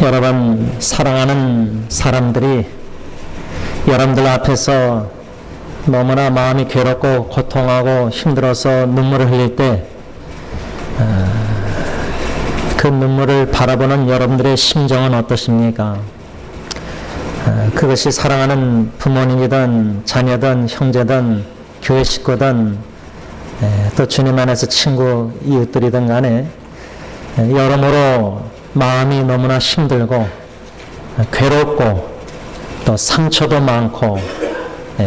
여러분, 사랑하는 사람들이 여러분들 앞에서 너무나 마음이 괴롭고 고통하고 힘들어서 눈물을 흘릴 때 그 눈물을 바라보는 여러분들의 심정은 어떠십니까? 그것이 사랑하는 부모님이든 자녀든 형제든 교회 식구든 또 주님 안에서 친구 이웃들이든 간에 여러모로 마음이 너무나 힘들고 괴롭고 또 상처도 많고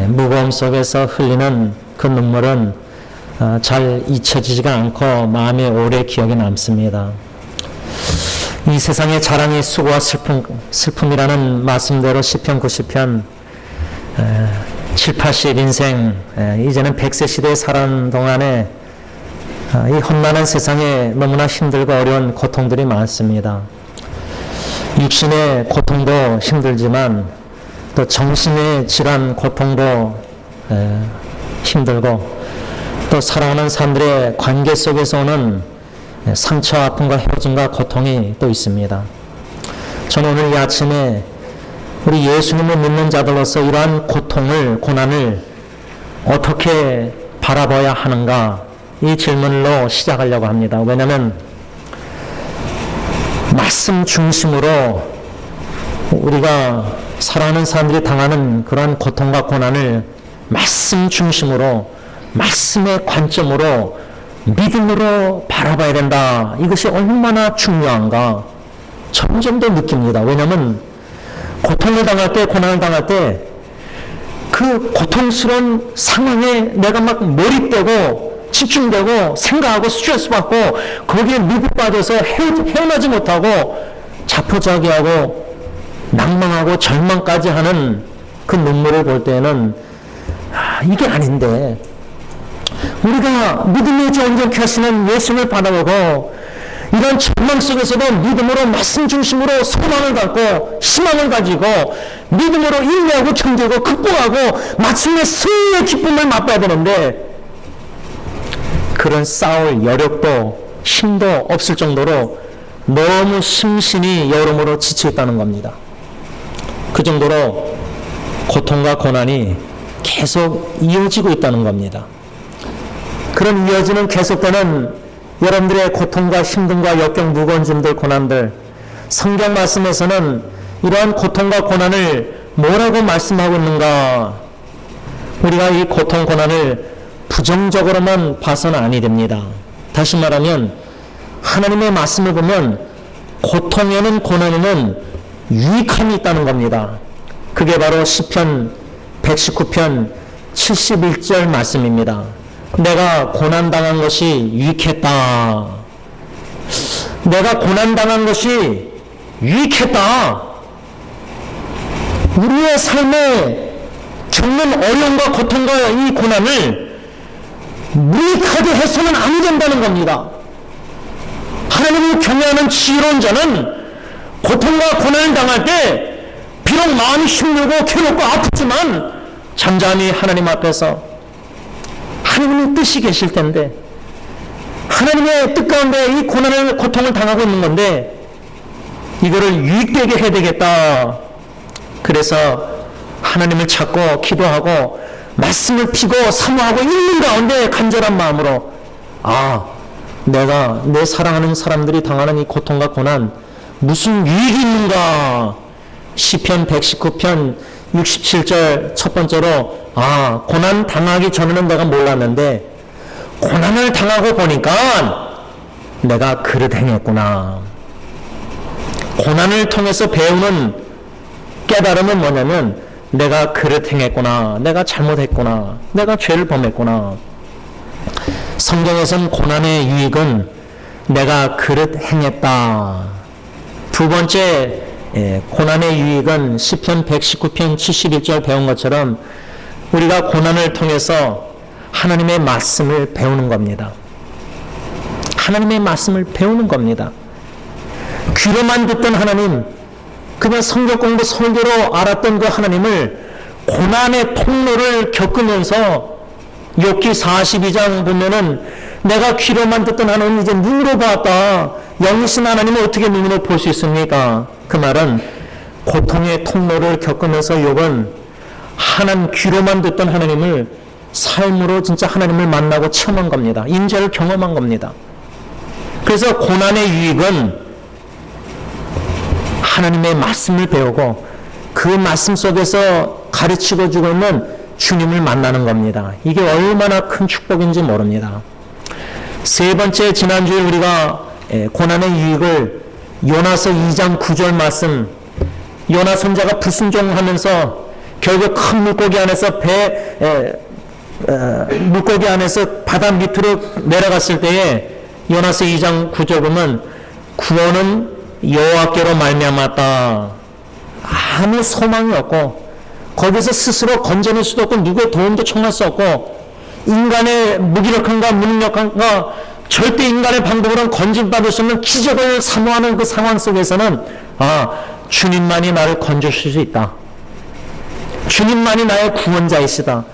무거움 속에서 흘리는 그 눈물은 잘 잊혀지지가 않고 마음에 오래 기억에 남습니다. 이 세상의 자랑이 수고와 슬픔이라는 말씀대로 시편 90편 7, 80 인생 이제는 100세 시대에 살아가는 동안에 이 험난한 세상에 너무나 힘들고 어려운 고통들이 많습니다. 육신의 고통도 힘들지만 또 정신의 질환 고통도 힘들고 또 사랑하는 사람들의 관계 속에서 오는 상처, 아픔과 헤어짐과 고통이 또 있습니다. 저는 오늘 이 아침에 우리 예수님을 믿는 자들로서 이러한 고통을, 고난을 어떻게 바라봐야 하는가, 이 질문으로 시작하려고 합니다. 왜냐하면 말씀 중심으로 우리가 사랑하는 사람들이 당하는 그러한 고통과 고난을 말씀 중심으로, 말씀의 관점으로, 믿음으로 바라봐야 된다. 이것이 얼마나 중요한가 점점 더 느낍니다. 왜냐하면 고통을 당할 때, 고난을 당할 때 그 고통스러운 상황에 내가 막 몰입되고 집중되고 생각하고 스트레스 받고 거기에 미국받아서 헤어나지 못하고 자포자기하고 낭망하고 절망까지 하는 그 눈물을 볼 때는 이게 아닌데 우리가 믿음의 정정케 하시는 예수를 바라보고 이런 절망 속에서도 믿음으로 말씀 중심으로 소망을 갖고 희망을 가지고 믿음으로 인내하고 견디고 극복하고 마침내 승리의 기쁨을 맛봐야 되는데 그런 싸울 여력도 힘도 없을 정도로 너무 심신이 여러모로 지쳐있다는 겁니다. 그 정도로 고통과 고난이 계속 이어지고 있다는 겁니다. 그런 이어지는 계속되는 여러분들의 고통과 힘듦과 역경, 무거운 짐들, 고난들, 성경 말씀에서는 이러한 고통과 고난을 뭐라고 말씀하고 있는가? 우리가 이 고통, 고난을 부정적으로만 봐서는 아니 됩니다. 다시 말하면 하나님의 말씀을 보면 고통에는, 고난에는 유익함이 있다는 겁니다. 그게 바로 시편 119편 71절 말씀입니다. 내가 고난당한 것이 유익했다. 내가 고난당한 것이 유익했다. 우리의 삶에 겪는 어려움과 고통과 이 고난을 무익하게 해서는 안 된다는 겁니다. 하나님을 경외하는 지혜로운 자는 고통과 고난을 당할 때 비록 마음이 힘들고 괴롭고 아프지만 잠잠히 하나님 앞에서 하나님의 뜻이 계실 텐데 하나님의 뜻 가운데 이 고난을, 고통을 당하고 있는 건데 이거를 유익되게 해야 되겠다. 그래서 하나님을 찾고 기도하고 말씀을 피고 사모하고 읽는 가운데 간절한 마음으로 내가 내 사랑하는 사람들이 당하는 이 고통과 고난 무슨 유익이 있는가. 시편 119편 67절 첫 번째로 고난 당하기 전에는 내가 몰랐는데 고난을 당하고 보니까 내가 그릇 행했구나. 고난을 통해서 배우는 깨달음은 뭐냐면 내가 그릇 행했구나. 내가 잘못했구나. 내가 죄를 범했구나. 성경에선 고난의 유익은 내가 그릇 행했다. 두 번째 고난의 유익은 시편 119편 71절 배운 것처럼 우리가 고난을 통해서 하나님의 말씀을 배우는 겁니다. 하나님의 말씀을 배우는 겁니다. 귀로만 듣던 하나님, 그냥 성경 공부 설교로 알았던 그 하나님을 고난의 통로를 겪으면서 욥기 42장 보면은 내가 귀로만 듣던 하나님 이제 눈으로 봤다. 영이신 하나님을 어떻게 눈으로 볼 수 있습니까? 그 말은 고통의 통로를 겪으면서 욥은 귀로만 듣던 하나님을 삶으로 진짜 하나님을 만나고 체험한 겁니다. 임재를 경험한 겁니다. 그래서 고난의 유익은 하나님의 말씀을 배우고 그 말씀 속에서 가르치고 주고 있는 주님을 만나는 겁니다. 이게 얼마나 큰 축복인지 모릅니다. 세 번째, 지난주에 우리가 고난의 유익을 요나서 2장 9절 말씀, 요나 선자가 불순종하면서 결국 큰 물고기 안에서 물고기 안에서 바다 밑으로 내려갔을 때에 요나서 2장 9절 보면 구원은 여호와께로 말미암았다. 아무 소망이 없고 거기서 스스로 건져낼 수도 없고 누구의 도움도 청할 수 없고 인간의 무기력함과 무능력함과 절대 인간의 방법으로는 건진받을 수 없는 기적을 사모하는 그 상황 속에서는 주님만이 나를 건져줄 수 있다. 주님만이 나의 구원자이시다.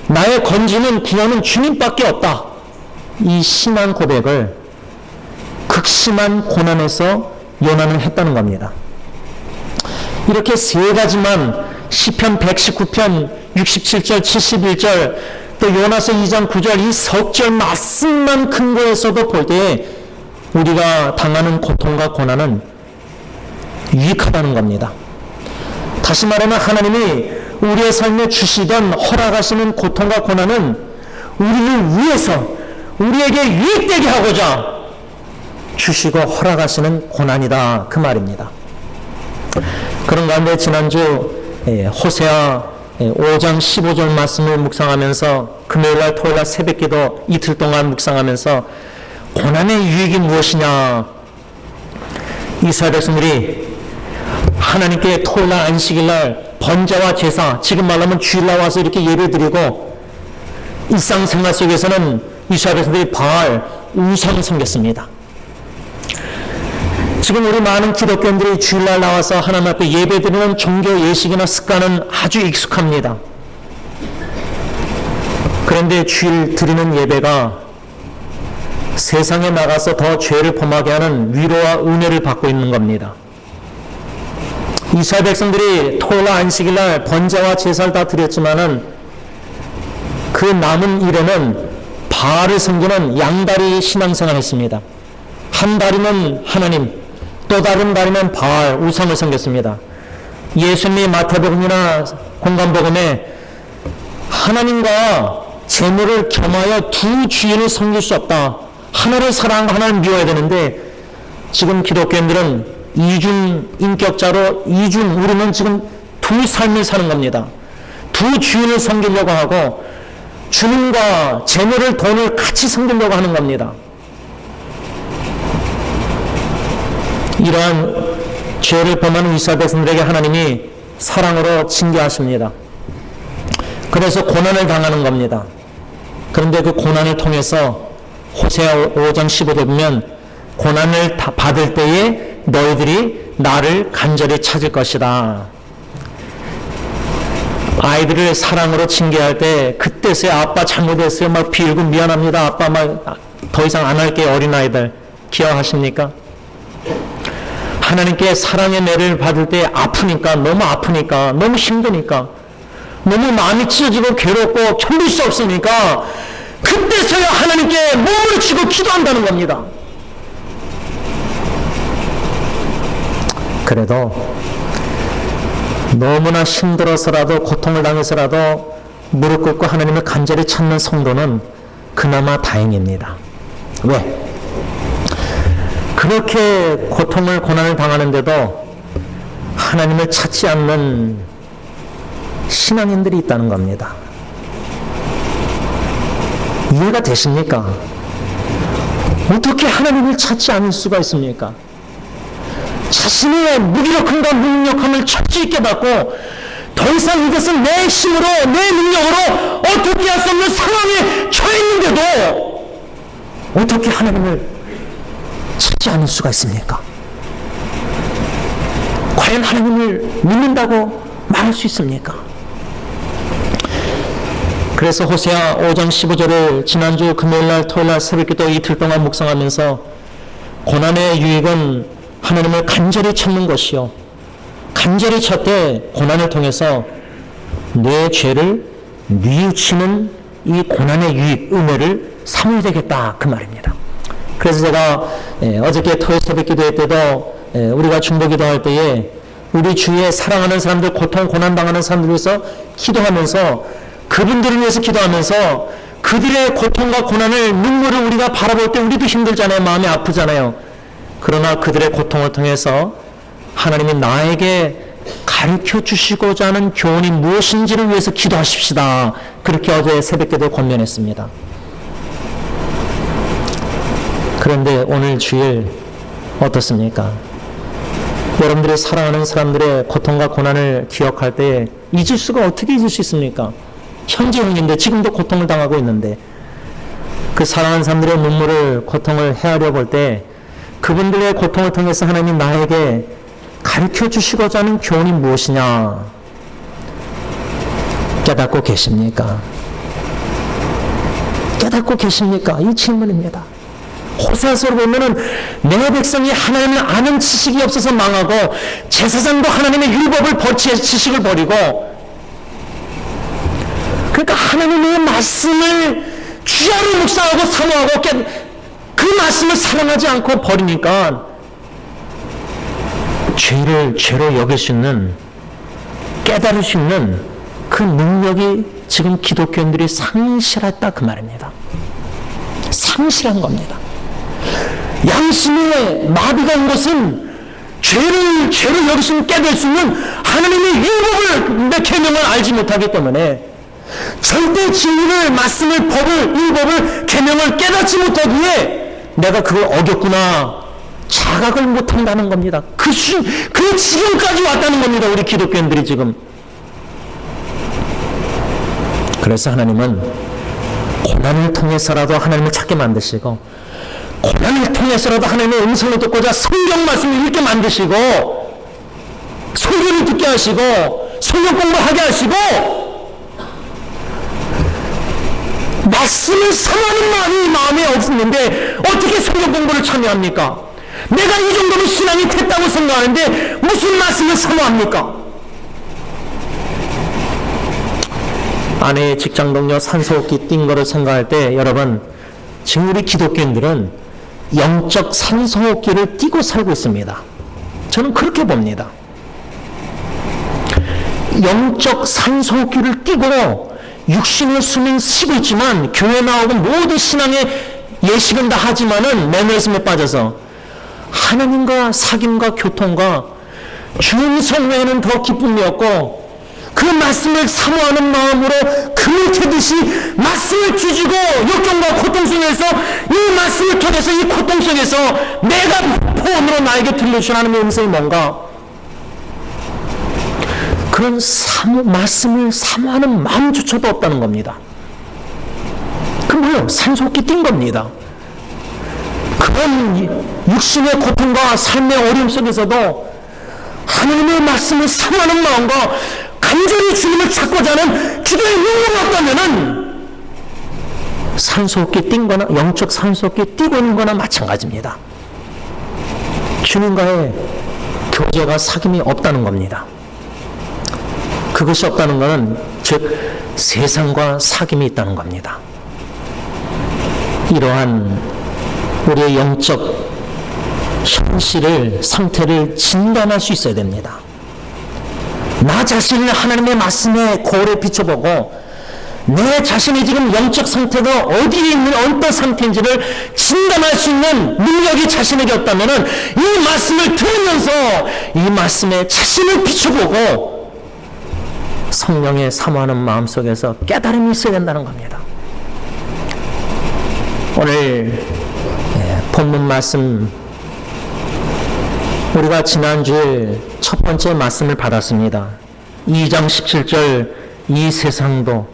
나의 건지는 구원은 주님밖에 없다. 이 신앙 고백을 극심한 고난에서 요나는 했다는 겁니다. 이렇게 세 가지만 시편 119편 67절 71절 또 요나서 2장 9절 이 석절 말씀만 근거해서도 볼 때에 우리가 당하는 고통과 고난은 유익하다는 겁니다. 다시 말하면 하나님이 우리의 삶에 주시던 허락하시는 고통과 고난은 우리를 위해서 우리에게 유익되게 하고자 주시고 허락하시는 고난이다, 그 말입니다. 그런 가운데 지난주 호세아 5장 15절 말씀을 묵상하면서 금요일날 토요일날 새벽기도 이틀 동안 묵상하면서 고난의 유익이 무엇이냐, 이스라엘 백성들이 하나님께 토요일날 안식일날 번제와 제사, 지금 말하면 주일날 와서 이렇게 예배 드리고 일상생활 속에서는 이스라엘 백성들이 바알, 우상 섬겼습니다. 지금 우리 많은 기독교인들이 주일날 나와서 하나님 앞에 예배 드리는 종교 예식이나 습관은 아주 익숙합니다. 그런데 주일 드리는 예배가 세상에 나가서 더 죄를 범하게 하는 위로와 은혜를 받고 있는 겁니다. 이스라엘 백성들이 토요일 안식일날 번제와 제사를 다 드렸지만은 그 남은 일에는 바알을 섬기는 양다리 신앙생활을 했습니다. 한 다리는 하나님, 또 다른 다리는 바알, 우상을 섬겼습니다. 예수님이 마태복음이나 공관복음에 하나님과 재물을 겸하여 두 주인을 섬길 수 없다. 하나를 사랑하고 하나를 미워야 되는데 지금 기독교인들은 이중 인격자로 우리는 지금 두 삶을 사는 겁니다. 두 주인을 섬기려고 하고 주님과 재물을 돈을 같이 섬기려고 하는 겁니다. 이러한 죄를 범하는 이스라엘 백성들에게 하나님이 사랑으로 징계하십니다. 그래서 고난을 당하는 겁니다. 그런데 그 고난을 통해서 호세아 5장 15절 보면 고난을 받을 때에 너희들이 나를 간절히 찾을 것이다. 아이들을 사랑으로 징계할 때 그때서야 아빠 잘못했어요. 막 빌고 미안합니다. 아빠 막 더 이상 안 할게요. 어린아이들 기억하십니까? 하나님께 사랑의 매를 받을 때 아프니까, 너무 힘드니까, 너무 마음이 찢어지고 괴롭고 견딜 수 없으니까 그때서야 하나님께 몸을 치고 기도한다는 겁니다. 그래도 너무나 힘들어서라도 고통을 당해서라도 무릎 꿇고 하나님을 간절히 찾는 성도는 그나마 다행입니다. 왜? 그렇게 고통을 고난을 당하는데도 하나님을 찾지 않는 신앙인들이 있다는 겁니다. 이해가 되십니까? 어떻게 하나님을 찾지 않을 수가 있습니까? 자신의 무기력함과 무능력함을 철저히 깨닫고 더 이상 이것은 내 힘으로 내 능력으로 어떻게 할 수 없는 상황에 처해 있는데도 어떻게 하나님을 찾지 않을 수가 있습니까? 과연 하나님을 믿는다고 말할 수 있습니까? 그래서 호세아 5장 15절을 지난주 금요일날 토요일날 새벽기도 이틀 동안 묵상하면서 고난의 유익은 하나님을 간절히 찾는 것이요, 간절히 찾되 고난을 통해서 내 죄를 뉘우치는 이 고난의 유익, 은혜를 삼아야 되겠다, 그 말입니다. 그래서 제가 어저께 토요 새벽 기도회 때도 우리가 중보 기도할 때에 우리 주위에 사랑하는 사람들, 고통, 고난당하는 사람들 위해서 기도하면서, 그분들을 위해서 기도하면서 그들의 고통과 고난을, 눈물을 우리가 바라볼 때 우리도 힘들잖아요. 마음이 아프잖아요. 그러나 그들의 고통을 통해서 하나님이 나에게 가르쳐 주시고자 하는 교훈이 무엇인지를 위해서 기도하십시다. 그렇게 어제 새벽기도에 권면했습니다. 그런데 오늘 주일 어떻습니까? 여러분들이 사랑하는 사람들의 고통과 고난을 기억할 때 잊을 수가 어떻게 잊을 수 있습니까? 현재형인데 지금도 고통을 당하고 있는데, 그 사랑하는 사람들의 눈물을, 고통을 헤아려 볼 때 그분들의 고통을 통해서 하나님 나에게 가르쳐 주시고자 하는 교훈이 무엇이냐 깨닫고 계십니까? 깨닫고 계십니까? 이 질문입니다. 호세아서로 보면은 내 백성이 하나님을 아는 지식이 없어서 망하고 제사장도 하나님의 율법을 지식을 버리고, 그러니까 하나님의 말씀을 주야로 묵상하고 사모하고 그 말씀을 사랑하지 않고 버리니까 죄를 죄로 여길 수 있는, 깨달을 수 있는 그 능력이 지금 기독교인들이 상실했다, 그 말입니다. 상실한 겁니다. 양심의 마비가 온 것은 죄를 죄로 여길 수 있는, 깨달을 수 있는 하나님의 율법을, 내 계명을 알지 못하기 때문에, 절대 진리를, 말씀을, 법을, 율법을, 계명을 깨닫지 못하기에 내가 그걸 어겼구나 자각을 못한다는 겁니다. 그 지경까지 왔다는 겁니다. 우리 기독교인들이 지금. 그래서 하나님은 고난을 통해서라도 하나님을 찾게 만드시고, 고난을 통해서라도 하나님의 음성을 듣고자 성경 말씀을 읽게 만드시고, 설교를 듣게 하시고, 성경 공부하게 하시고, 말씀을 사모하는 마음이 없었는데 어떻게 성경 공부를 참여합니까? 내가 이 정도면 신앙이 됐다고 생각하는데 무슨 말씀을 사모합니까? 아내의 직장 동료 산소호흡기 띈 거를 생각할 때, 여러분, 지금 우리 기독교인들은 영적 산소호흡기를 띄고 살고 있습니다. 저는 그렇게 봅니다. 영적 산소호흡기를 띄고 육신의 숨은 쉬고 있지만, 교회 나오고 모든 신앙의 예식은 다 하지만은 매너리즘에 빠져서 하나님과 사귐과 교통과 주음성 외에는 더 기쁨이 없고, 그 말씀을 사모하는 마음으로 금을 캐듯이 말씀을 뒤지고 역경과 고통 속에서 이 말씀을 통해서, 이 고통 속에서 내가 포원으로 나에게 들려주신 하나님의 음성이 뭔가, 그런 말씀을 사모하는 마음조차도 없다는 겁니다. 그 뭐예요? 산소호흡기 띈 겁니다. 그런 육신의 고통과 삶의 어려움 속에서도 하나님의 말씀을 사모하는 마음과 간절히 주님을 찾고자 하는 기도의 능력이 없다면은 산소호흡기 띈 거나, 영적 산소호흡기 띄고 있는 거나 마찬가지입니다. 주님과의 교제가, 사귐이 없다는 겁니다. 그것이 없다는 것은 즉 세상과 사귐이 있다는 겁니다. 이러한 우리의 영적 현실을, 상태를 진단할 수 있어야 됩니다. 나 자신을 하나님의 말씀에 거울에 비춰보고 내 자신이 지금 영적 상태가 어디에 있는 어떤 상태인지를 진단할 수 있는 능력이 자신에게 없다면 이 말씀을 들으면서 이 말씀에 자신을 비춰보고 성령의 사모하는 마음속에서 깨달음이 있어야 된다는 겁니다. 오늘 본문 말씀, 우리가 지난주에 첫 번째 말씀을 받았습니다. 2장 17절, 이 세상도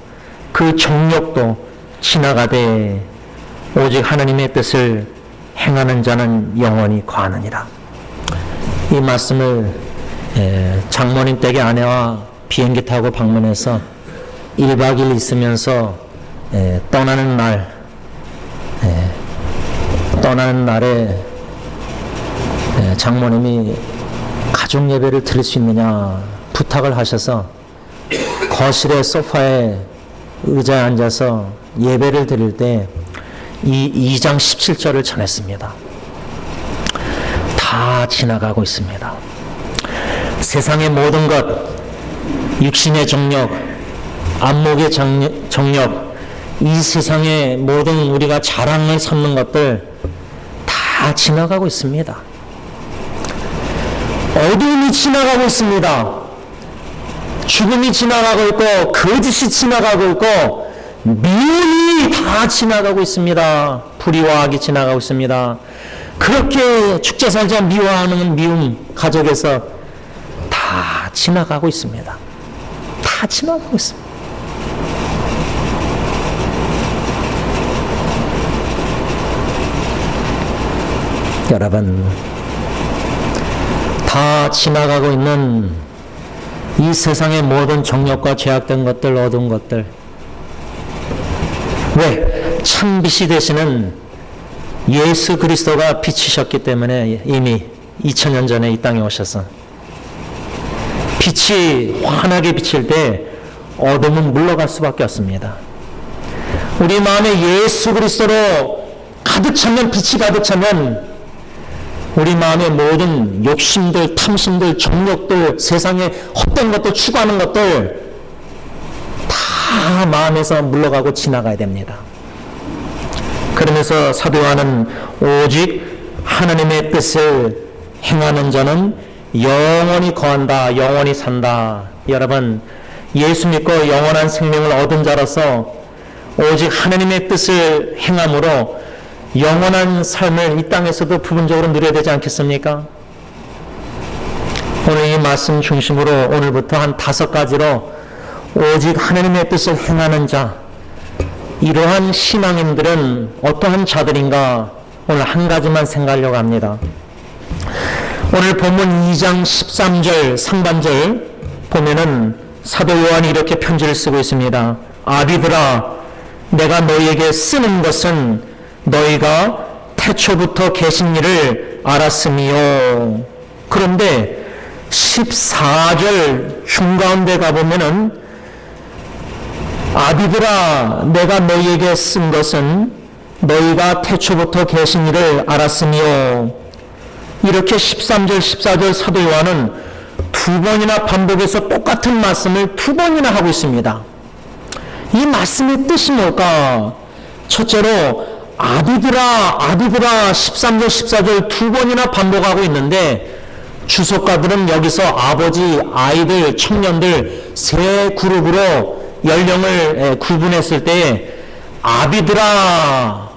그 정욕도 지나가되 오직 하나님의 뜻을 행하는 자는 영원히 거하느니라. 이 말씀을 장모님 댁의 아내와 비행기 타고 방문해서 1박 2일 있으면서 떠나는 날에 장모님이 가족 예배를 드릴 수 있느냐 부탁을 하셔서 거실의 소파에 의자에 앉아서 예배를 드릴 때 이 2장 17절을 전했습니다. 다 지나가고 있습니다. 세상의 모든 것, 육신의 정력, 안목의 정력, 이 세상의 모든 우리가 자랑을 삼는 것들 다 지나가고 있습니다. 어둠이 지나가고 있습니다. 죽음이 지나가고 있고 거짓이 지나가고 있고 미움이 다 지나가고 있습니다. 불의와 악이 지나가고 있습니다. 그렇게 축제 살자 미워하는 미움 가족에서 다 지나가고 있습니다. 다 지나가고 있습니다. 여러분, 다 지나가고 있는 이 세상의 모든 정욕과 죄악된 것들, 어두운 것들, 왜? 참빛이 되시는 예수 그리스도가 비치셨기 때문에 이미 2000년 전에 이 땅에 오셔서 빛이 환하게 비칠 때 어둠은 물러갈 수밖에 없습니다. 우리 마음에 예수 그리스도로 가득 차면, 빛이 가득 차면 우리 마음의 모든 욕심들, 탐심들, 정욕들, 세상에 헛된 것들, 추구하는 것들 다 마음에서 물러가고 지나가야 됩니다. 그러면서 사도 요한은 오직 하나님의 뜻을 행하는 자는 영원히 거한다, 영원히 산다. 여러분, 예수 믿고 영원한 생명을 얻은 자로서 오직 하나님의 뜻을 행함으로 영원한 삶을 이 땅에서도 부분적으로 누려야 되지 않겠습니까? 오늘 이 말씀 중심으로 오늘부터 한 5가지로 오직 하나님의 뜻을 행하는 자, 이러한 신앙인들은 어떠한 자들인가 오늘 한 가지만 생각하려고 합니다. 오늘 본문 2장 13절 상반절 보면은 사도 요한이 이렇게 편지를 쓰고 있습니다. 아비들아, 내가 너희에게 쓰는 것은 너희가 태초부터 계신 일을 알았음이요. 그런데 14절 중가운데 가보면은 아비들아, 내가 너희에게 쓴 것은 너희가 태초부터 계신 일을 알았으며, 이렇게 13절, 14절 사도 요한은 2번이나 반복해서 똑같은 말씀을 2번이나 하고 있습니다. 이 말씀의 뜻이 뭘까? 첫째로 아비들아, 아비들아 13절, 14절 2번이나 반복하고 있는데 주석가들은 여기서 아버지, 아이들, 청년들 세 그룹으로 연령을 구분했을 때 아비들아,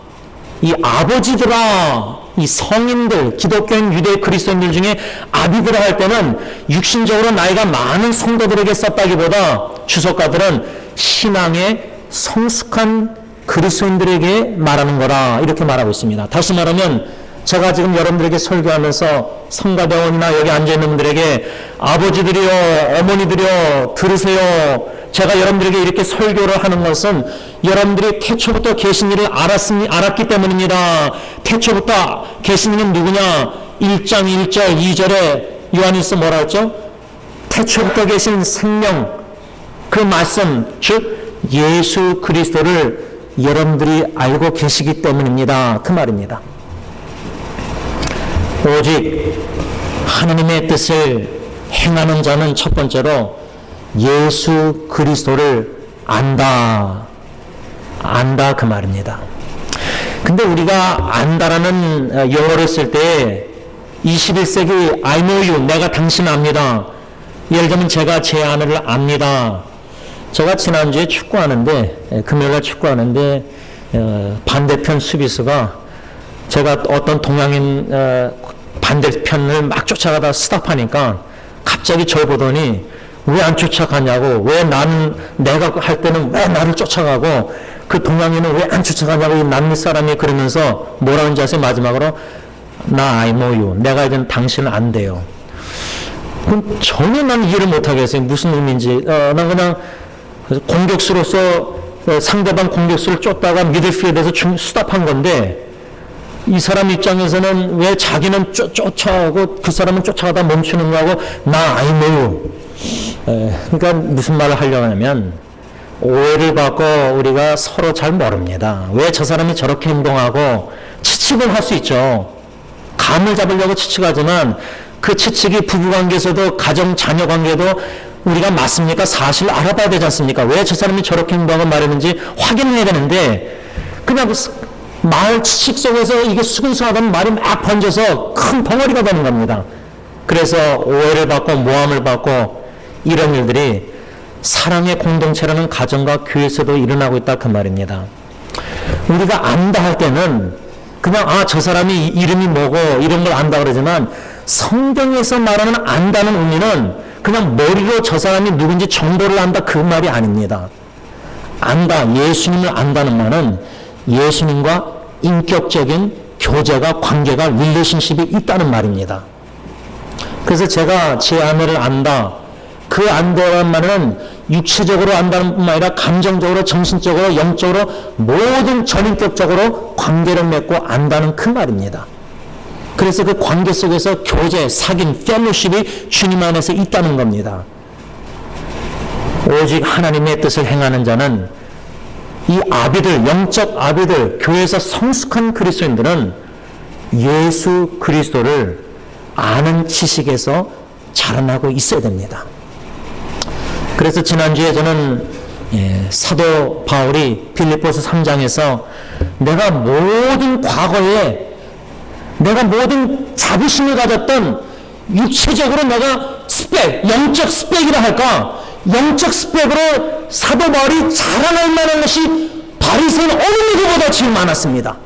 이 아버지들아, 이 성인들, 기독교인 유대 그리스도인들 중에 아비들아 할 때는 육신적으로 나이가 많은 성도들에게 썼다기보다 주석가들은 신앙의 성숙한 그리스도인들에게 말하는 거라 이렇게 말하고 있습니다. 다시 말하면 제가 지금 여러분들에게 설교하면서 성가대원이나 여기 앉아있는 분들에게 아버지들이요, 어머니들이요, 들으세요. 제가 여러분들에게 이렇게 설교를 하는 것은 여러분들이 태초부터 계신 일을 알았기 때문입니다. 태초부터 계신 이는 누구냐? 1장 1절 2절에 요한일서 뭐라 했죠? 태초부터 계신 생명, 그 말씀, 즉 예수 그리스도를 여러분들이 알고 계시기 때문입니다. 그 말입니다. 오직 하나님의 뜻을 행하는 자는 첫 번째로 예수 그리스도를 안다 그 말입니다. 근데 우리가 안다라는 용어를 쓸 때 21세기 I know you, 내가 당신 압니다. 예를 들면 제가 제 아내를 압니다. 제가 지난주에 축구하는데, 금요일날 축구하는데 반대편 수비수가 제가 어떤 동양인 반대편을 막 쫓아가다 스탑하니까 갑자기 저를 보더니 왜 안 쫓아가냐고, 왜 나는 내가 할 때는 왜 나를 쫓아가고 그 동양인은 왜 안 쫓아가냐고 이 남미 사람이 그러면서 뭐라고 하는지 아세요? 마지막으로 나 I know you, 내가 이제는 당신은 안 돼요. 그럼 전혀 난 이해를 못하겠어요. 무슨 의미인지. 난 그냥 공격수로서 상대방 공격수를 쫓다가 미들필드에서 스탑한 건데 이 사람 입장에서는 왜 자기는 쫓아오고 그 사람은 쫓아가다 멈추는 거하고 나 I know. 그러니까 무슨 말을 하려고 하냐면 오해를 받고 우리가 서로 잘 모릅니다. 왜 저 사람이 저렇게 행동하고 추측을 할 수 있죠. 감을 잡으려고 추측하지만 그 추측이 부부관계에서도 가정 자녀관계도 우리가 맞습니까? 사실 알아봐야 되지 않습니까? 왜 저 사람이 저렇게 행동하고 말했는지 확인해야 되는데 그냥 말 추측 속에서 이게 수근수근하던 말이 막 번져서 큰 덩어리가 되는 겁니다. 그래서 오해를 받고 모함을 받고 이런 일들이 사랑의 공동체라는 가정과 교회에서도 일어나고 있다 그 말입니다. 우리가 안다 할 때는 그냥 저 사람이 이름이 뭐고 이런 걸 안다 그러지만 성경에서 말하는 안다는 의미는 그냥 머리로 저 사람이 누군지 정보를 안다 그 말이 아닙니다. 안다, 예수님을 안다는 말은 예수님과 인격적인 교제가 관계가 릴레이션십이 있다는 말입니다. 그래서 제가 제 아내를 안다, 그 안다는 말은 육체적으로 안다는 뿐만 아니라 감정적으로, 정신적으로, 영적으로 모든 전인격적으로 관계를 맺고 안다는 그 말입니다. 그래서 그 관계 속에서 교제, 사귐, 펠로십이 주님 안에서 있다는 겁니다. 오직 하나님의 뜻을 행하는 자는 이 아비들, 영적 아비들, 교회에서 성숙한 그리스도인들은 예수 그리스도를 아는 지식에서 자라나고 있어야 됩니다. 그래서 지난주에 저는 사도 바울이 빌립보서 3장에서 내가 모든 과거에 내가 모든 자부심을 가졌던 육체적으로 내가 스펙, 영적 스펙이라 할까? 영적 스펙으로 사도 바울이 자랑할 만한 것이 바리새인 어느 누구보다 제일 많았습니다.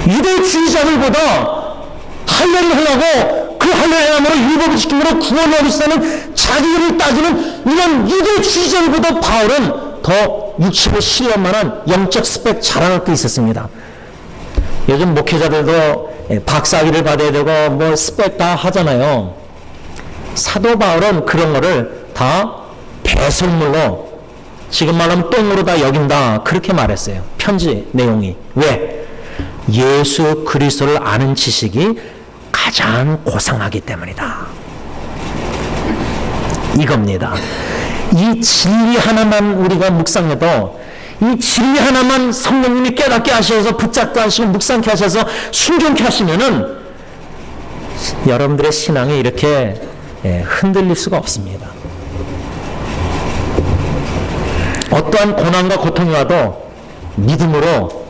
유대주의자들보다 할례를 하려고 그 할례를 행함으로 율법을 지킴으로 구원을 얻을 수 있는 자기를 따지는 이런 유대주의자들보다 바울은 더 육체를 실현할 만한 영적 스펙 자랑할 게 있었습니다. 요즘 목회자들도 박사학위를 받아야 되고 뭐 스펙 다 하잖아요. 사도 바울은 그런 거를 다 배설물로 지금 말하면 똥으로 다 여긴다 그렇게 말했어요. 편지 내용이. 왜? 예수 그리스도를 아는 지식이 가장 고상하기 때문이다. 이겁니다. 이 진리 하나만 우리가 묵상해도 이 진리 하나만 성령님이 깨닫게 하셔서 붙잡게 하시고 묵상케 하셔서 순종케 하시면은 여러분들의 신앙이 이렇게 흔들릴 수가 없습니다. 어떠한 고난과 고통이 와도 믿음으로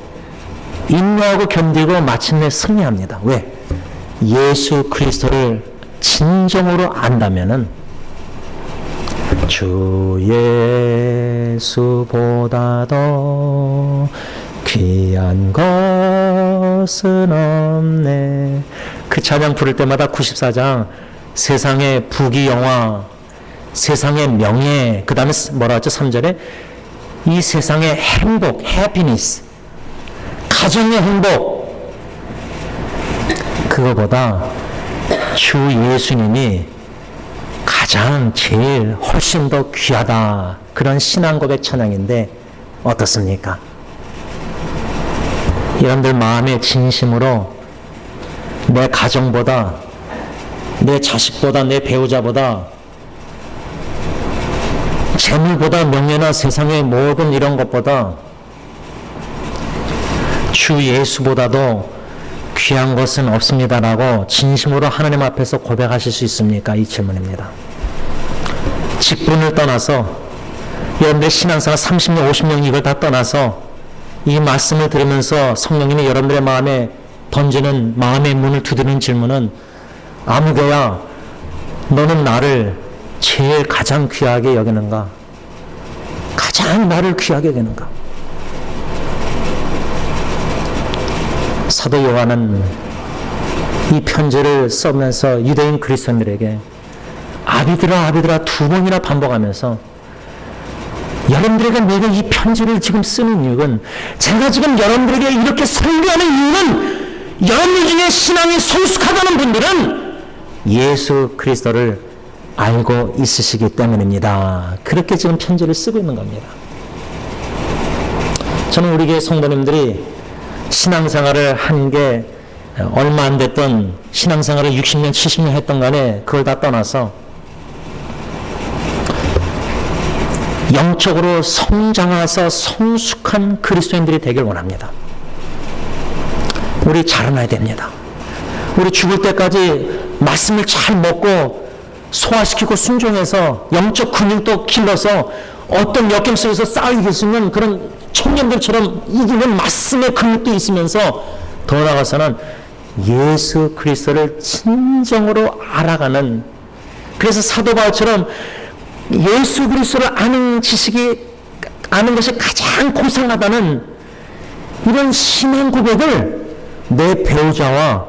인내하고 견디고 마침내 승리합니다. 왜? 예수 그리스도를 진정으로 안다면은 주 예수보다 더 귀한 것은 없네. 그 찬양 부를 때마다 94장 세상의 부귀영화, 세상의 명예, 그 다음에 뭐라 하죠? 3절에 이 세상의 행복, 해피니스, 가정의 행복, 그거보다 주 예수님이 가장 제일 훨씬 더 귀하다. 그런 신앙 고백 찬양인데 어떻습니까? 여러분들 마음의 진심으로 내 가정보다, 내 자식보다, 내 배우자보다, 재물보다, 명예나 세상의 모든 이런 것보다 주 예수보다도 귀한 것은 없습니다라고 진심으로 하나님 앞에서 고백하실 수 있습니까? 이 질문입니다. 직분을 떠나서 여러분들의 신앙생활 30년, 50년 이걸 다 떠나서 이 말씀을 들으면서 성령님이 여러분들의 마음에 던지는 마음의 문을 두드리는 질문은 아무개야 너는 나를 제일 가장 귀하게 여기는가? 가장 나를 귀하게 여기는가? 사도 요한은 이 편지를 쓰면서 유대인 그리스도인들에게 아비들아 아비들아 두 번이나 반복하면서 여러분들에게 내가 이 편지를 지금 쓰는 이유는 제가 지금 여러분들에게 이렇게 설교하는 이유는 여러분들 중에 신앙이 성숙하다는 분들은 예수 그리스도를 알고 있으시기 때문입니다. 그렇게 지금 편지를 쓰고 있는 겁니다. 저는 우리 교회 성도님들이 신앙생활을 한 게 얼마 안 됐던 신앙생활을 60년, 70년 했던 간에 그걸 다 떠나서 영적으로 성장해서 성숙한 그리스도인들이 되길 원합니다. 우리 자라나야 됩니다. 우리 죽을 때까지 말씀을 잘 먹고 소화시키고 순종해서 영적 근육도 길러서 어떤 역경 속에서 싸워 이길 수 있는 그런 청년들처럼 이기는 말씀의 근육도 있으면서 더 나아가서는 예수 그리스도를 진정으로 알아가는, 그래서 사도 바울처럼 예수 그리스도를 아는 것이 가장 고상하다는 이런 신앙 고백을 내 배우자와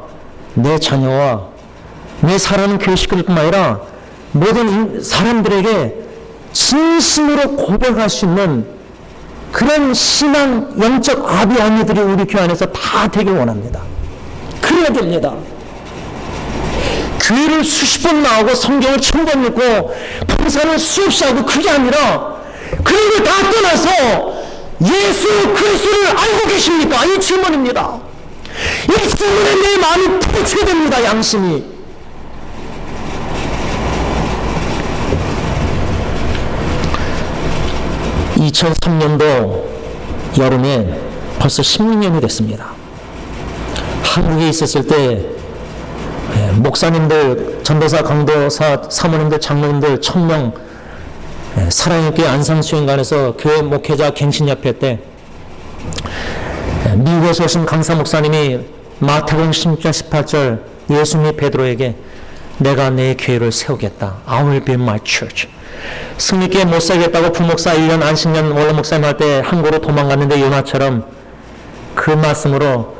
내 자녀와 내 사랑하는 교회 식구들뿐만 아니라 모든 사람들에게 진심으로 고백할 수 있는 그런 신앙 영적 아비 언니들이 우리 교회 안에서 다 되길 원합니다. 그래야 됩니다. 교회를 수십 번 나오고 성경을 1000번 읽고 봉사를 수없이 하고 그게 아니라 그런 걸 다 떠나서 예수 그리스도를 알고 계십니까? 이 질문입니다. 이 질문에 내 마음이 부딪혀야 됩니다. 양심이. (2003년도) 여름에 벌써 16년이 됐습니다. 한국에 있었을 때 목사님들, 전도사, 강도사, 사모님들, 장로님들 1000명 사랑의 안상수행관에서 교회 목회자 갱신협회 때 미국에서 오신 강사 목사님이 마태복음 16장 18절 예수님이 베드로에게 내가 내 교회를 세우겠다. I will build my church. 승리께 못 살겠다고 부목사 1년 안식년 원로 목사님 할 때 한국으로 도망갔는데 요나처럼 그 말씀으로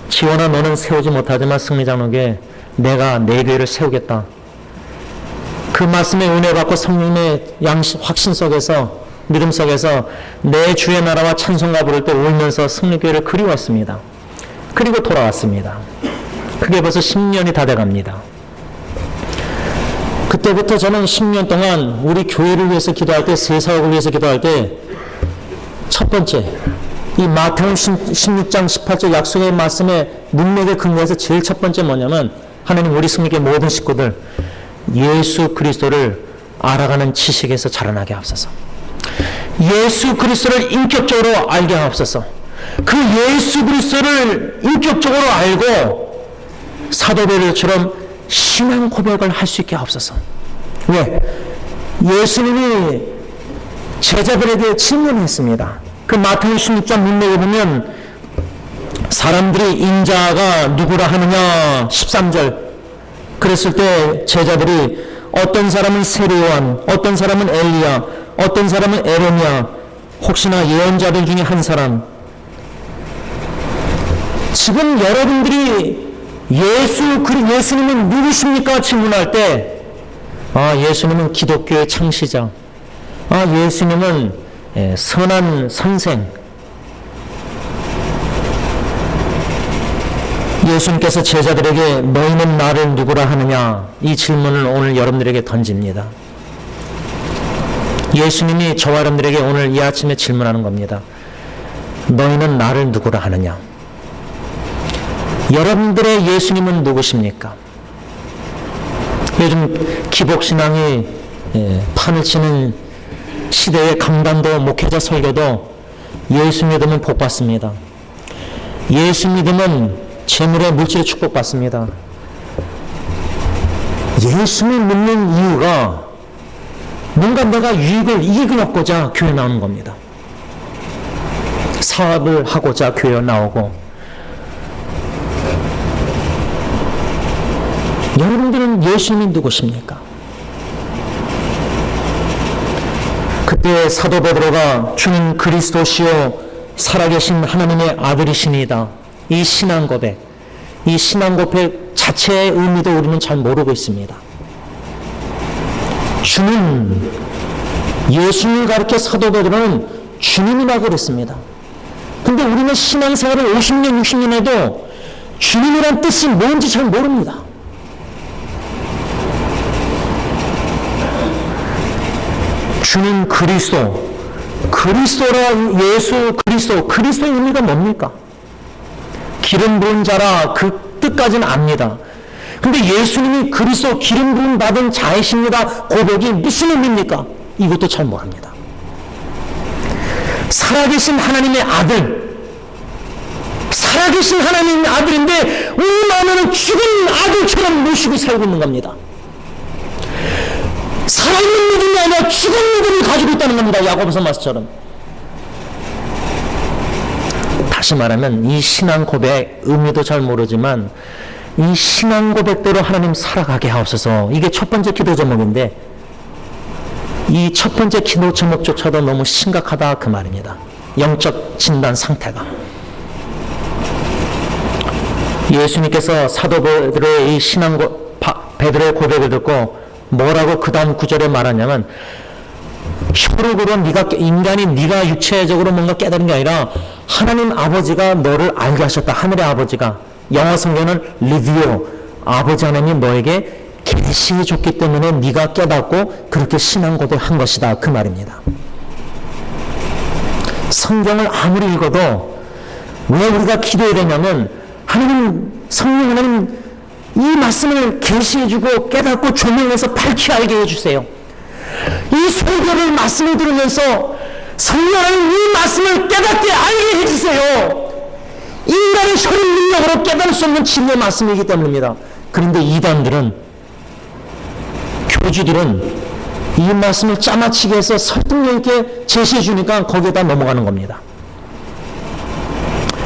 지원아 너는 세우지 못하지만 승리장로에게 내가 내 교회를 세우겠다. 그 말씀에 은혜 받고 성령의 확신 속에서 믿음 속에서 내 주의 나라와 찬송가 부를 때 울면서 승리교회를 그리웠습니다. 그리고 돌아왔습니다. 그게 벌써 10년이 다 돼갑니다. 그때부터 저는 10년 동안 우리 교회를 위해서 기도할 때, 세사역을 위해서 기도할 때 첫 번째 이 마태복음 16장 18절 약속의 말씀의 문맥에 근거해서 제일 첫 번째 뭐냐면 하나님 우리 승리교회 모든 식구들 예수 그리스도를 알아가는 지식에서 자라나게 하옵소서. 예수 그리스도를 인격적으로 알게 하옵소서. 그 예수 그리스도를 인격적으로 알고 사도 베드로처럼 신앙 고백을 할 수 있게 하옵소서. 왜? 예수님이 제자들에게 질문했습니다. 그 마태복음 16장 문맥에 보면 사람들이 인자가 누구라 하느냐 13절 그랬을 때 제자들이 어떤 사람은 세례요한, 어떤 사람은 엘리야, 어떤 사람은 에레미야, 혹시나 예언자들 중에 한 사람. 지금 여러분들이 예수님은 누구십니까? 질문할 때 예수님은 기독교의 창시자, 예수님은 선한 선생, 예수님께서 제자들에게 너희는 나를 누구라 하느냐 이 질문을 오늘 여러분들에게 던집니다. 예수님이 저와 여러분들에게 오늘 이 아침에 질문하는 겁니다. 너희는 나를 누구라 하느냐. 여러분들의 예수님은 누구십니까? 요즘 기복신앙이 판을 치는 시대의 강단도 목회자 설교도 예수 믿으면 복 받습니다. 예수 믿으면 재물의 물질의 축복 받습니다. 예수를 믿는 이유가 뭔가 내가 이익을 얻고자 교회 나오는 겁니다. 사업을 하고자 교회 나오고. 여러분들은 예수님이 누구십니까? 그때 사도 베드로가 주는 그리스도시요 살아계신 하나님의 아들이시니다. 이 신앙 고백 자체의 의미도 우리는 잘 모르고 있습니다. 주는 예수님을 가르쳐 사도 베드로는 주님이라고 그랬습니다. 근데 우리는 신앙생활을 50년, 60년 해도 주님이란 뜻이 뭔지 잘 모릅니다. 주는 그리스도라 예수 그리스도의 의미가 뭡니까? 기름 부은 자라 그 뜻까지는 압니다. 근데 예수님이 그리스도 기름 부음 받은 자이십니다 고백이 무슨 의미입니까? 이것도 잘 모릅니다. 살아계신 하나님의 아들, 살아계신 하나님의 아들인데 우리 마음에는 죽은 아들처럼 모시고 살고 있는 겁니다. 살아있는 믿음이 아니라 죽은 믿음을 가지고 있다는 겁니다. 야고보서 말씀처럼. 다시 말하면 이 신앙 고백 의미도 잘 모르지만 이 신앙 고백대로 하나님 살아가게 하옵소서. 이게 첫 번째 기도 제목인데 이 첫 번째 기도 제목조차도 너무 심각하다 그 말입니다. 영적 진단 상태가. 예수님께서 사도 베드로의 이 신앙 베드로의 고백을 듣고 뭐라고 그 다음 구절에 말하냐면 혈육으로 인간이 네가 육체적으로 뭔가 깨달은 게 아니라 하나님 아버지가 너를 알게 하셨다. 하늘의 아버지가. 영어 성경은 리비오, 아버지 하나님이 너에게 계시해 줬기 때문에 네가 깨닫고 그렇게 신앙 고백한 것이다 그 말입니다. 성경을 아무리 읽어도 왜 우리가 기도해야 되냐면 하나님, 성령 하나님 이 말씀을 계시해 주고 깨닫고 조명해서 밝히 알게 해주세요. 이 설교를 말씀을 들으면서 성령 하나님 이 말씀을 깨닫게 알게 해주세요. 인간의 혈육 능력으로 깨달을 수 없는 진리의 말씀이기 때문입니다. 그런데 이단들은, 교주들은 이 말씀을 짜맞추게 해서 설득력 있게 제시해 주니까 거기에다 넘어가는 겁니다.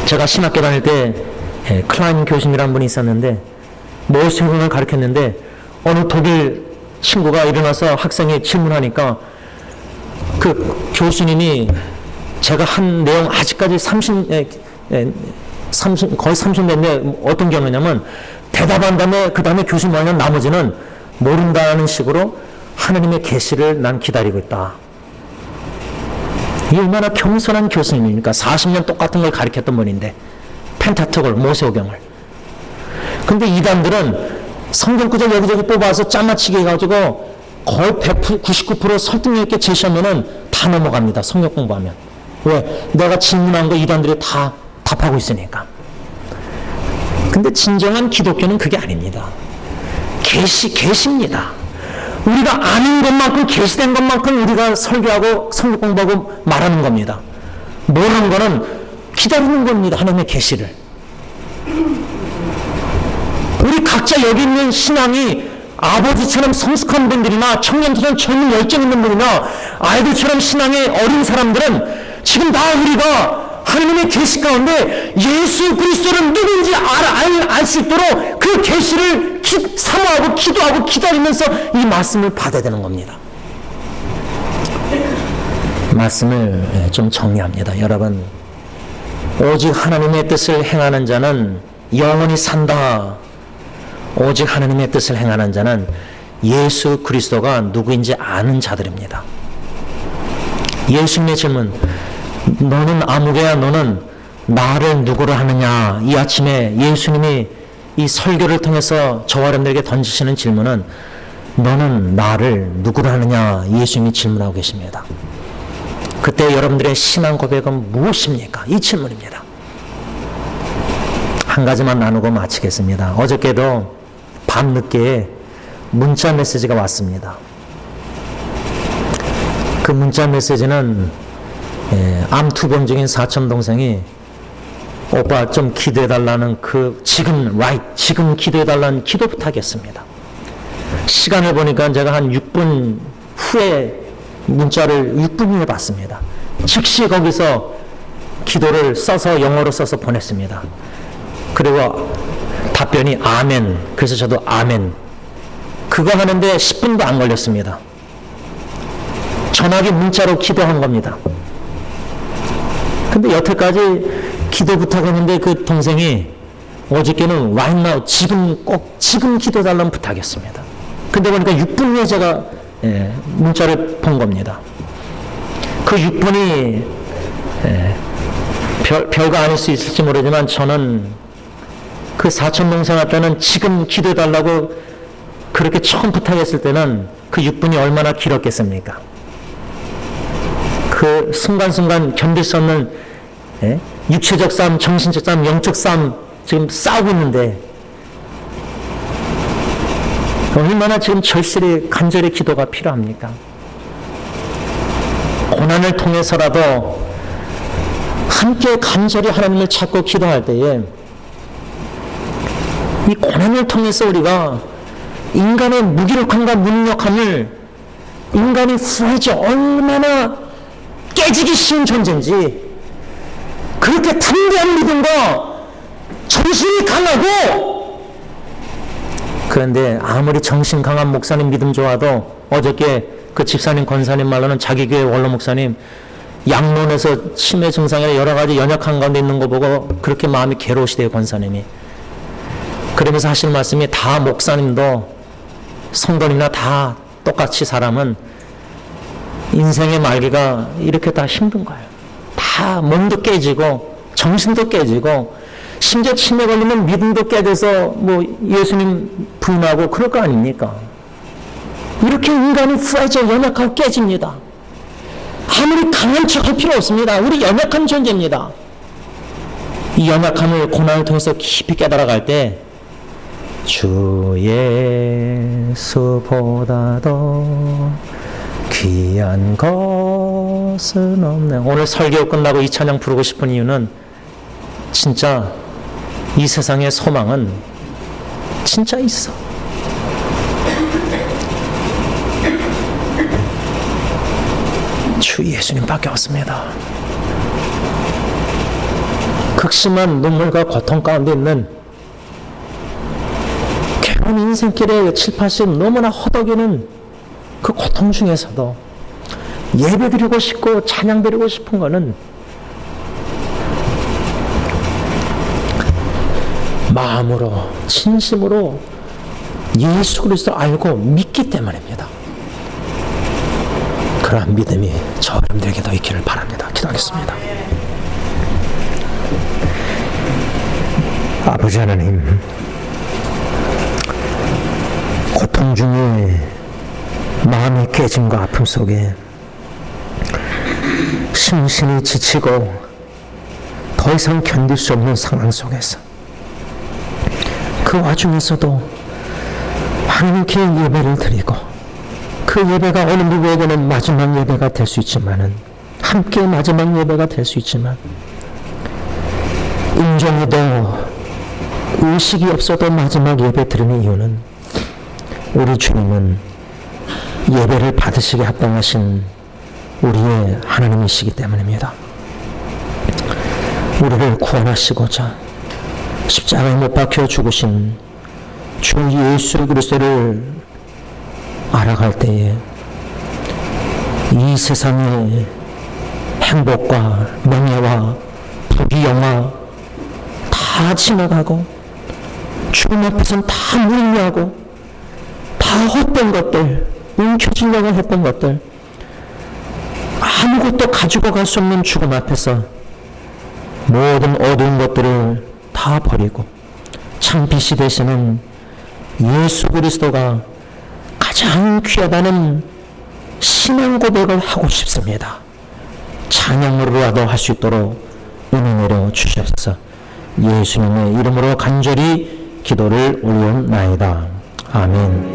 제가 신학교 다닐 때 클라인 교수님이라는 분이 있었는데 모세경을 가르쳤는데 어느 독일 친구가 일어나서 학생이 질문하니까 그 교수님이 제가 한 내용 아직까지 거의 30년인데 어떤 경우냐면 대답한 다음에 그 다음에 교수님 하면 나머지는 모른다는 식으로 하나님의 계시를 난 기다리고 있다. 이 얼마나 겸손한 교수님입니까? 40년 똑같은 걸 가르쳤던 분인데 펜타토글, 모세오경을. 근데 이단들은 성경 구절 여기저기 뽑아서 짜맞추기 해가지고 거의 99% 설득력 있게 제시하면은 다 넘어갑니다. 성경 공부하면. 왜? 내가 질문한 거 이단들이 다 답하고 있으니까. 근데 진정한 기독교는 그게 아닙니다. 계시입니다. 우리가 아는 것만큼, 계시된 것만큼 우리가 설교하고 성경 공부하고 말하는 겁니다. 모르는 거는 기다리는 겁니다. 하나님의 계시를. 우리 각자 여기 있는 신앙이 아버지처럼 성숙한 분들이나 청년처럼 젊은 열정 있는 분이나 아이들처럼 신앙의 어린 사람들은 지금 다 우리가 하나님의 계시 가운데 예수 그리스도를 누군지 알 수 있도록 그 계시를 사모하고 기도하고 기다리면서 이 말씀을 받아야 되는 겁니다. 말씀을 좀 정리합니다. 여러분, 오직 하나님의 뜻을 행하는 자는 영원히 산다. 오직 하나님의 뜻을 행하는 자는 예수 그리스도가 누구인지 아는 자들입니다. 예수님의 질문, 너는 아무개야, 너는 나를 누구로 하느냐? 이 아침에 예수님이 이 설교를 통해서 저와 여러분들에게 던지시는 질문은 너는 나를 누구로 하느냐? 예수님이 질문하고 계십니다. 그때 여러분들의 신앙 고백은 무엇입니까? 이 질문입니다. 한 가지만 나누고 마치겠습니다. 어저께도 밤늦게 문자 메시지가 왔습니다. 그 문자 메시지는 암투병 중인 사촌 동생이 오빠 좀 기도해달라는 지금 기도해달라는 기도 부탁이었습니다. 시간을 보니까 제가 한 6분 후에 문자를 6분 후에 받습니다. 즉시 거기서 기도를 써서 영어로 써서 보냈습니다. 그리고 답변이 아멘. 그래서 저도 아멘. 그거 하는데 10분도 안 걸렸습니다. 전화기 문자로 기도한 겁니다. 근데 여태까지 기도 부탁했는데 그 동생이 어저께는 right now, 지금 기도해달라는 부탁이었습니다. 근데 보니까 6분 후에 제가 문자를 본 겁니다. 그 6분이 별거 아닐 수 있을지 모르지만 저는 그 사촌 동생한테는 지금 기도해달라고 그렇게 처음 부탁했을 때는 그 6분이 얼마나 길었겠습니까? 그 순간순간 견딜 수 없는 육체적 싸움, 정신적 싸움, 영적 싸움 지금 싸우고 있는데 얼마나 지금 절실히 간절히 기도가 필요합니까? 고난을 통해서라도 함께 간절히 하나님을 찾고 기도할 때에 이 고난을 통해서 우리가 인간의 무기력함과 무능력함을 인간이 후회지 얼마나 깨지기 쉬운 존재인지 그렇게 담대한 믿음과 정신이 강하고 그런데 아무리 정신 강한 목사님 믿음 좋아도 어저께 그 집사님 권사님 말로는 자기 교회 원로 목사님 양론에서 치매 증상이나 여러 가지 연약한 가운데 있는 거 보고 그렇게 마음이 괴로우시대요 권사님이. 그러면서 하시는 말씀이 다 목사님도 성도님이나 다 똑같이 사람은 인생의 말기가 이렇게 다 힘든 거예요. 다 몸도 깨지고 정신도 깨지고 심지어 치매 걸리면 믿음도 깨져서 뭐 예수님 부인하고 그럴 거 아닙니까? 이렇게 인간이 후회져 연약하고 깨집니다. 아무리 강한 척 할 필요 없습니다. 우리 연약한 존재입니다. 이 연약함을 고난을 통해서 깊이 깨달아갈 때 주 예수보다도 귀한 것은 없네. 오늘 설교 끝나고 이 찬양 부르고 싶은 이유는 진짜 이 세상의 소망은 진짜 있어. 주 예수님밖에 없습니다. 극심한 눈물과 고통 가운데 있는 괴로운 인생길에 7, 80 너무나 허덕이는 그 고통 중에서도 예배 드리고 싶고 찬양 드리고 싶은 거는 마음으로 진심으로 예수 그리스도 알고 믿기 때문입니다. 그러한 믿음이 저 여러분들에게도 있기를 바랍니다. 기도하겠습니다. 아버지 하나님, 고통 중에 마음의 깨짐과 아픔 속에 심신이 지치고 더 이상 견딜 수 없는 상황 속에서 그 와중에서도 하나님께 예배를 드리고 그 예배가 어느 누구에게는 마지막 예배가 될 수 있지만은 함께 마지막 예배가 될 수 있지만 인종이도 의식이 없어도 마지막 예배 드리는 이유는 우리 주님은 예배를 받으시게 합당하신 우리의 하나님이시기 때문입니다. 우리를 구원하시고자 십자가에 못 박혀 죽으신 주 예수 그리스도를 알아갈 때에 이 세상의 행복과 명예와 부귀영화 다 지나가고 주님 앞에서는 다 무의미하고 다 헛된 것들, 움켜쥐려고 했던 것들, 아무것도 가지고 갈 수 없는 죽음 앞에서 모든 어두운 것들을 다 버리고 창빛이 되시는 예수 그리스도가 가장 귀하다는 신앙 고백을 하고 싶습니다. 찬양으로라도 할 수 있도록 은혜 내려 주시옵소서. 예수님의 이름으로 간절히 기도를 올려옵나이다. 아멘.